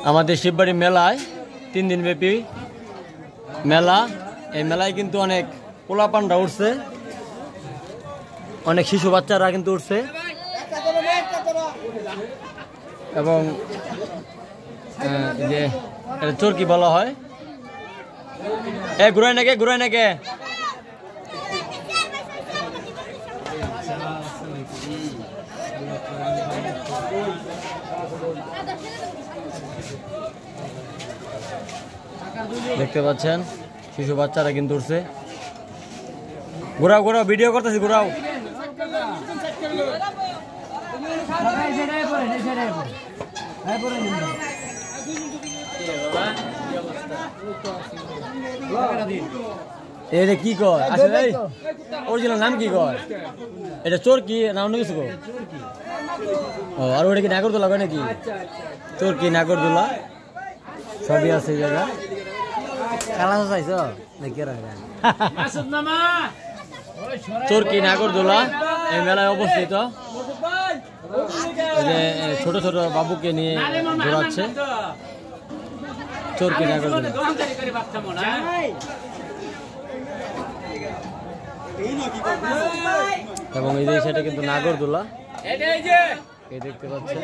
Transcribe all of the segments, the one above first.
আমাদের শিববাড়ি মেলায় 3 দিন ব্যাপী মেলা। এই মেলায় কিন্তু অনেক পোলাপানরা উঠছে, অনেক শিশু বাচ্চারা কিন্তু উঠছে এবং যে এটা চরকি বলা হয়। ঘুরাই নাকে দেখতে পাচ্ছেন শিশু বাচ্চারা কিন্তু উঠছে। ঘোরাও ভিডিও করতেছি, ঘোরাও। এটা কি কয় আসলে অরিজিনাল নাম কি কয়? এটা চরকি না অন্য কিছু কয়? ও, আর ওটা কি নাগরদোলা কয় নাকি? চরকি নাগরদোলা সবই আছে এই জায়গা। চরকি নাগরদোলা এই মেলায় অবস্থিত। ছোট ছোট বাবুকে নিয়ে ঘোরাচ্ছে চরকি নাগরদোলা। এবং এই যে সেটা কিন্তু নাগরদোলা, এই দেখতে পাচ্ছেন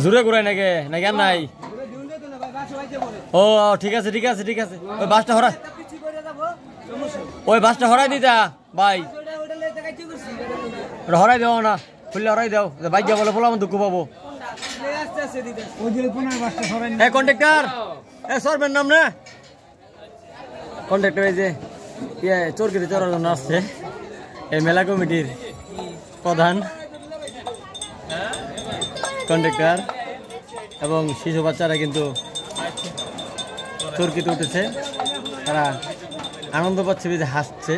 জোরে ঘুরাই নাকি আর নাই? ও ঠিক আছে ওই বাসটা হরাই, দিতা ভাই, হরাই দেও না, খুললে হরাই দেও, বাইক যা বলে বললাম দুঃখ পাবো। কন্ট্রাক্টর সরবেন নাম না, কন্ট্রাক্টর এই যে চরকিতে চড়ার জন্য আসছে এই মেলা কমিটির প্রধান কন্ট্রাক্টর এবং শিশু বাচ্চারা কিন্তু চরকিতে উঠেছে, তারা আনন্দ পাচ্ছে, যে হাসছে।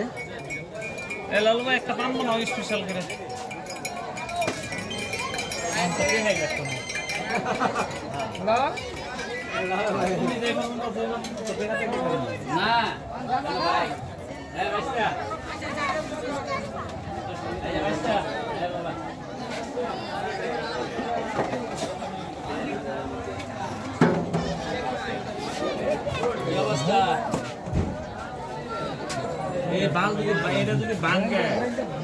যদি ভাঙে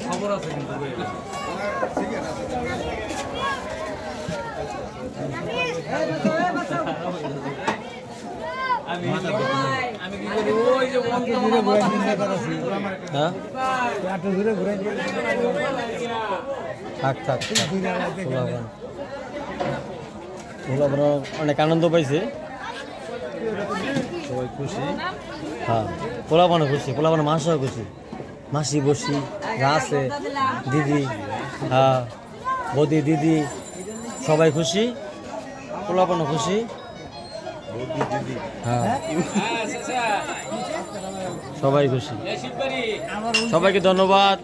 খবর আছে কিন্তু অনেক আনন্দ পাইছে, সবাই খুশি। হ্যাঁ, পোলাপানও খুশি, পোলাপান মাসও খুশি, মাসি বসি আছে দিদি, হ্যাঁ বৌদি দিদি সবাই খুশি, পোলাপানও খুশি। হ্যাঁ সবাই খুশি, সবাইকে ধন্যবাদ।